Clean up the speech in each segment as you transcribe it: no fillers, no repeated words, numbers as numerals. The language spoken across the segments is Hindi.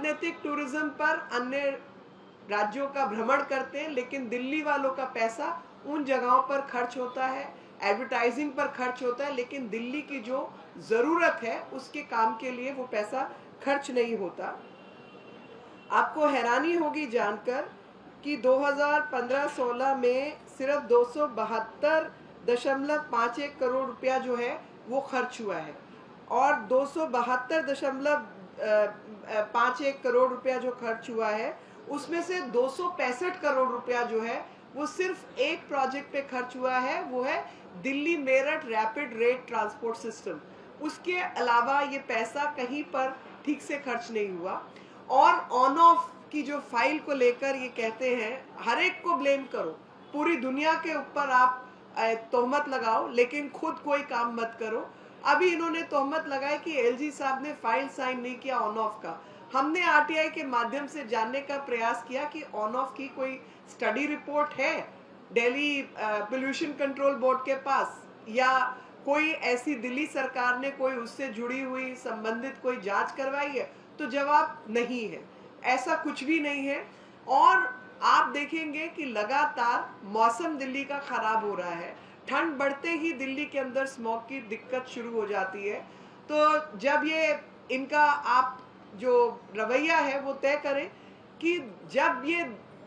राजनीतिक टूरिज्म पर अन्य राज्यों का भ्रमण करते हैं, लेकिन दिल्ली वालों का पैसा उन जगहों पर खर्च होता है, एडवर्टाइजिंग पर खर्च होता है, लेकिन दिल्ली की जो ज़रूरत है उसके काम के लिए वो पैसा खर्च नहीं होता। आपको हैरानी होगी जानकर कि 2015-16 में सिर्फ 272.51 करोड़ रुपया जो है वो खर्च हुआ है, और 272.51 करोड़ रुपया जो खर्च हुआ है उसमें से 265 करोड़ रुपया जो है वो सिर्फ एक प्रोजेक्ट पे खर्च हुआ है, वो है Delhi Meerut rapid rail transport system. उसके अलावा ये पैसा कहीं पर ठीक से खर्च नहीं हुआ। और ऑन ऑफ की जो फाइल को लेकर ये कहते हैं हर एक को ब्लेम करो, पूरी दुनिया के ऊपर आप तोहमत लगाओ, लेकिन खुद कोई काम मत करो। अभी इन्होंने तोहमत लगाई कि एलजी साहब ने फाइल साइन नहीं किया ऑन ऑफ का। हमने आरटीआई के माध्यम से जानने का प्रयास किया कि ऑन ऑफ की कोई स्टडी रिपोर्ट है दिल्ली पोल्यूशन कंट्रोल बोर्ड के पास, या कोई ऐसी दिल्ली सरकार ने कोई उससे जुड़ी हुई संबंधित कोई जांच करवाई है, तो जवाब नहीं है, ऐसा कुछ भी नहीं है। और आप देखेंगे कि लगातार मौसम दिल्ली का खराब हो रहा है, ठंड बढ़ते ही दिल्ली के अंदर स्मॉग की दिक्कत शुरू हो जाती है। तो जब ये इनका आप जो रवैया है वो तय करें कि जब ये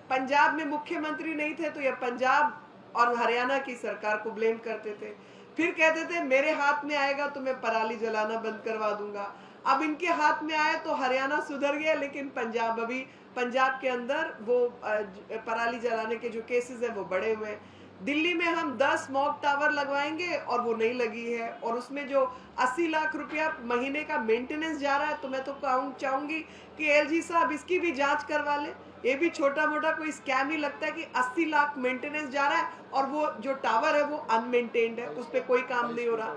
पंजाब में मुख्यमंत्री नहीं थे तो ये पंजाब और हरियाणा की सरकार को ब्लेम करते थे, फिर कहते थे मेरे हाथ में आएगा तो मैं पराली जलाना बंद करवा दूंगा। अब इनके हाथ में आया तो हरियाणा सुधर गया, लेकिन पंजाब अभी पंजाब के अंदर वो पराली जलाने के जो केसेस है वो बढ़े हुए हैं। दिल्ली में हम 10 स्मॉग टावर लगवाएंगे और वो नहीं लगी है, और उसमें जो 80 लाख रुपया महीने का मेंटेनेंस जा रहा है, तो मैं तो चाहूंगी कि एलजी साहब इसकी भी जांच करवा ले। ये भी छोटा मोटा कोई स्कैम ही लगता है कि 80 लाख मेंटेनेंस जा रहा है और वो जो टावर है वो अनमेंटेन्ड है, उस पर कोई काम नहीं हो रहा।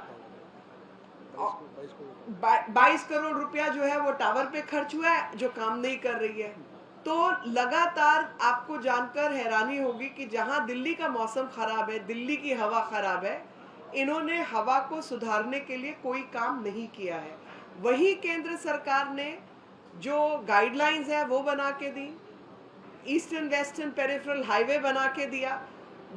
22 करोड़ रुपया जो है वो टावर पे खर्च हुआ है जो काम नहीं कर रही है। तो लगातार आपको जानकर हैरानी होगी कि जहां दिल्ली का मौसम खराब है, दिल्ली की हवा खराब है, इन्होंने हवा को सुधारने के लिए कोई काम नहीं किया है। वही केंद्र सरकार ने जो गाइडलाइंस है वो बना के दी, ईस्टर्न वेस्टर्न पेरिफेरल हाईवे बना के दिया,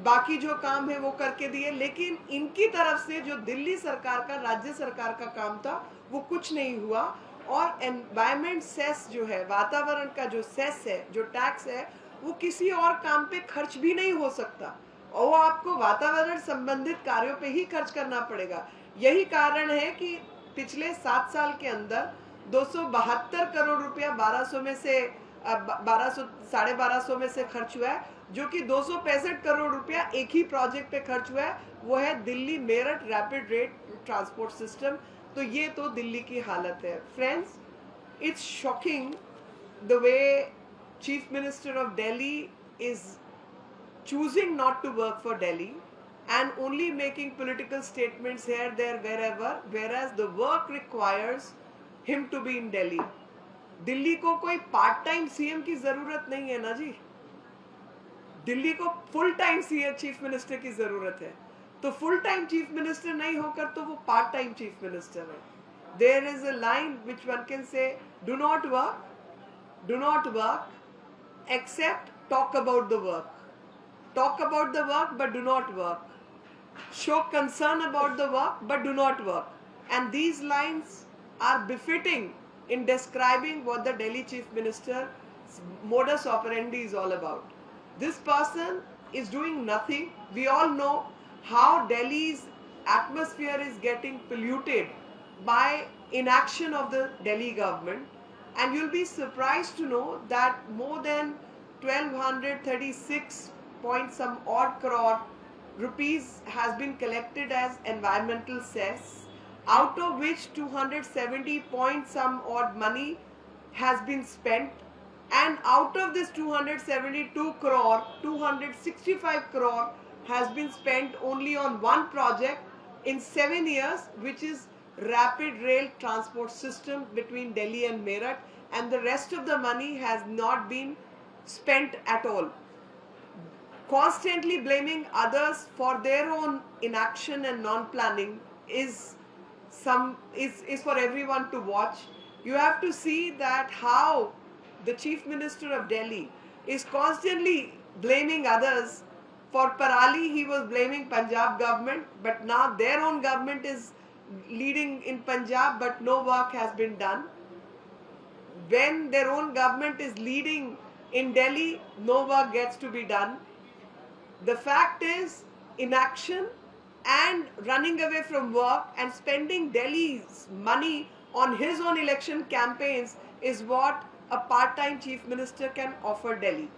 बाकी जो काम है वो करके दिए, लेकिन इनकी तरफ से जो दिल्ली सरकार का, राज्य सरकार का काम था वो कुछ नहीं हुआ। और एनवायरमेंट सेस जो है, वातावरण का जो सेस है, जो टैक्स है, वो किसी और काम पे खर्च भी नहीं हो सकता, और वो आपको वातावरण संबंधित कार्यों पे ही खर्च करना पड़ेगा। यही कारण है कि पिछले 7 साल के अंदर 272 करोड़ रुपया 1200 में से 1200 में से खर्च हुआ है, जो कि 265 करोड़ रुपया एक ही प्रोजेक्ट पे खर्च हुआ है, वो है Delhi Meerut rapid rail transport system. तो ये तो दिल्ली की हालत है। Friends, it's shocking the way chief minister of Delhi is choosing not to work for Delhi and only making political statements here, there, wherever, whereas the work requires him to be in Delhi. Delhi को कोई पार्ट टाइम सीएम की जरूरत नहीं है ना जी, दिल्ली को full time CM chief minister की जरूरत है। तो फुल टाइम चीफ मिनिस्टर नहीं होकर तो वो पार्ट टाइम चीफ मिनिस्टर है। There is a line which one can say, do not work except talk about the work, talk about the work but do not work, show concern about the work but do not work. And these lines are befitting in describing what the Delhi chief minister's modus operandi is all about. This person is doing nothing. We all know how Delhi's atmosphere is getting polluted by inaction of the Delhi government, and you'll be surprised to know that more than 1236 point some odd crore rupees has been collected as environmental cess, out of which 270 point some odd money has been spent, and out of this 272 crore, 265 crore has been spent only on one project in 7 years, which is rapid rail transport system between Delhi and Meerut, and the rest of the money has not been spent at all. Constantly blaming others for their own inaction and non-planning is for everyone to watch. You have to see that how the Chief Minister of Delhi, is constantly blaming others. For Parali, he was blaming Punjab government, but now their own government is leading in Punjab, but no work has been done. When their own government is leading in Delhi, no work gets to be done. The fact is, inaction and running away from work and spending Delhi's money on his own election campaigns is what a part-time chief minister can offer Delhi.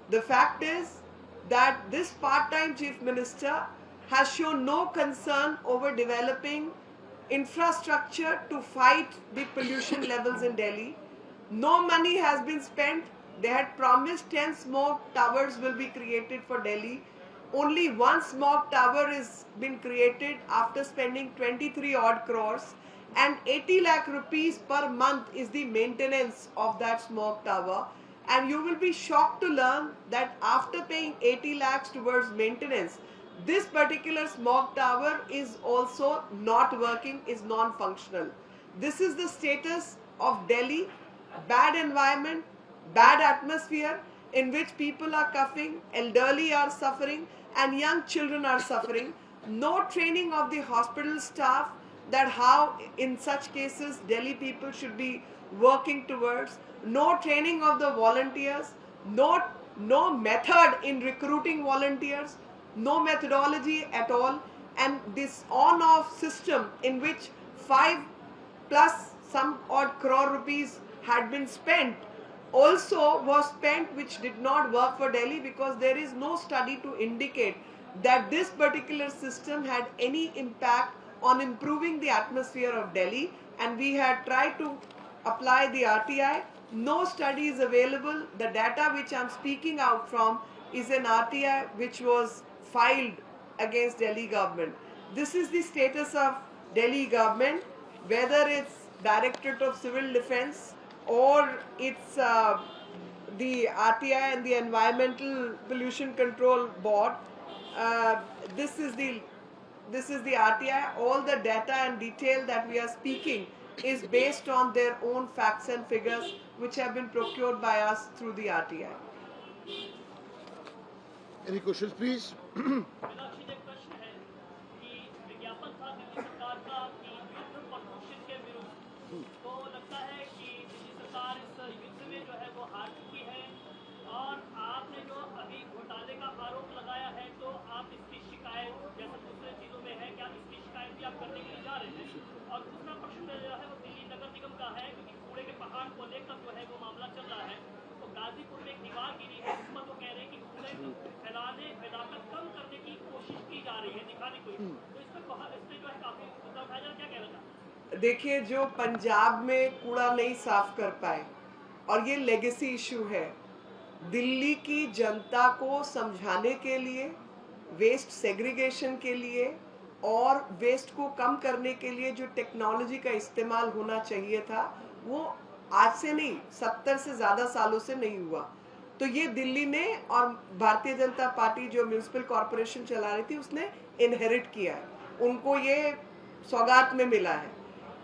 The fact is that this part-time chief minister has shown no concern over developing infrastructure to fight the pollution levels in Delhi. No money has been spent. They had promised 10 smoke towers will be created for Delhi. Only one smoke tower has been created after spending 23 odd crores, and 80 lakh rupees per month is the maintenance of that smoke tower. And you will be shocked to learn that after paying 80 lakhs towards maintenance, this particular smoke tower is also not working, is non-functional. This is the status of Delhi. Bad environment, bad atmosphere in which people are coughing, elderly are suffering, and young children are suffering. No training of the hospital staff that how in such cases Delhi people should be working towards. No training of the volunteers, no method in recruiting volunteers, no methodology at all, and this on-off system in which 5 plus some odd crore rupees had been spent also was spent, which did not work for Delhi, because there is no study to indicate that this particular system had any impact on improving the atmosphere of Delhi. And we had tried to apply the RTI. No study is available. The data which I am speaking out from is an RTI which was filed against Delhi government. This is the status of Delhi government, whether it's Directorate of Civil Defence or it's the RTI and the Environmental Pollution Control Board. This is the RTI. All the data and detail that we are speaking is based on their own facts and figures which have been procured by us through the RTI. Any questions, please? देखिए, जो पंजाब में कूड़ा नहीं साफ कर पाए, और ये लेगेसी इशू है, दिल्ली की जनता को समझाने के लिए, वेस्ट सेग्रीगेशन के लिए और वेस्ट को कम करने के लिए जो टेक्नोलॉजी का इस्तेमाल होना चाहिए था, वो आज से नहीं 70 से ज़्यादा सालों से नहीं हुआ। तो ये दिल्ली ने और भारतीय जनता पार्टी जो म्यूनिसिपल कॉरपोरेशन चला रही थी उसने इनहेरिट किया है, उनको ये सौगात में मिला है।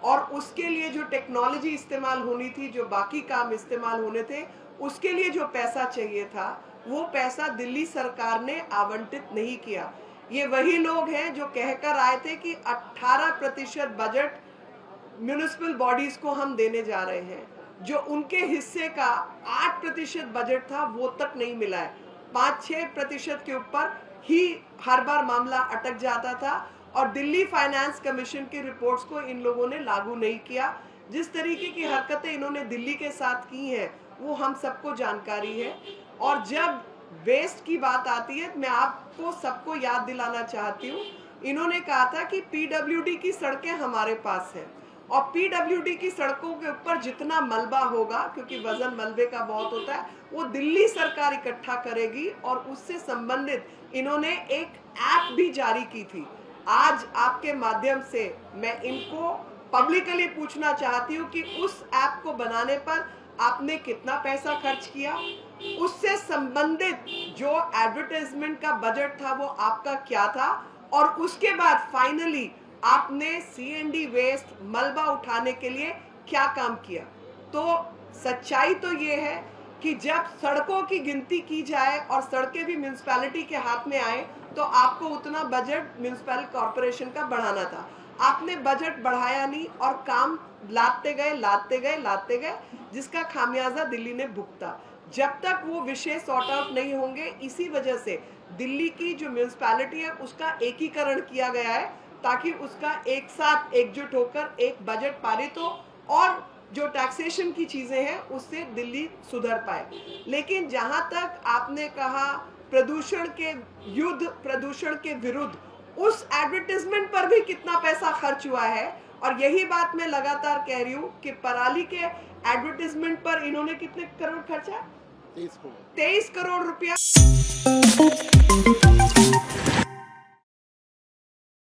और उसके लिए जो टेक्नोलॉजी इस्तेमाल होनी थी, जो बाकी काम इस्तेमाल होने थे, उसके लिए जो पैसा चाहिए था, वो पैसा दिल्ली सरकार ने आवंटित नहीं किया। ये वही लोग हैं जो कहकर आए थे कि 18% बजट म्यूनिसिपल बॉडीज को हम देने जा रहे हैं, जो उनके हिस्से का 8% बजट था वो तक नहीं मिला है। 5-6% के ऊपर ही हर बार मामला अटक जाता था, और दिल्ली फाइनेंस कमीशन की रिपोर्ट्स को इन लोगों ने लागू नहीं किया। जिस तरीके की हरकतें इन्होंने दिल्ली के साथ की हैं वो हम सबको जानकारी है। और जब वेस्ट की बात आती है, मैं आपको सबको याद दिलाना चाहती हूँ, इन्होंने कहा था कि पीडब्ल्यूडी की सड़कें हमारे पास हैं, और पीडब्ल्यूडी की सड़कों के ऊपर जितना मलबा होगा, क्योंकि वजन मलबे का बहुत होता है, वो दिल्ली सरकार इकट्ठा करेगी। और उससे संबंधित इन्होंने एक ऐप भी जारी की थी। आज आपके माध्यम से मैं इनको पब्लिकली पूछना चाहती हूँ कि उस ऐप को बनाने पर आपने कितना पैसा खर्च किया, उससे संबंधित जो एडवर्टाइजमेंट का बजट था वो आपका क्या था, और उसके बाद फाइनली आपने सीएनडी वेस्ट मलबा उठाने के लिए क्या काम किया। तो सच्चाई तो ये है कि जब सड़कों की गिनती की जाए और सड़कें भी म्यूनिसिपैलिटी के हाथ में आए तो आपको उतना बजट म्यूनिसिपल कॉरपोरेशन का बढ़ाना था। आपने बजट बढ़ाया नहीं और काम लाते गए, जिसका खामियाजा दिल्ली ने भुगता। जब तक वो विषय सॉर्ट आउट नहीं होंगे, इसी वजह से दिल्ली की जो म्यूनिसिपैलिटी है उसका एकीकरण किया गया है ताकि उसका एक साथ एकजुट होकर एक बजट पारित हो और जो टैक्सेशन की चीजें हैं उससे दिल्ली सुधर पाए। लेकिन जहां तक आपने कहा प्रदूषण के युद्ध, प्रदूषण के विरुद्ध, उस एडवर्टाइजमेंट पर भी कितना पैसा खर्च हुआ है। और यही बात मैं लगातार कह रही हूँ कि पराली के एडवर्टाइजमेंट पर इन्होंने कितने करोड़ खर्चा? 23 करोड़ रुपया।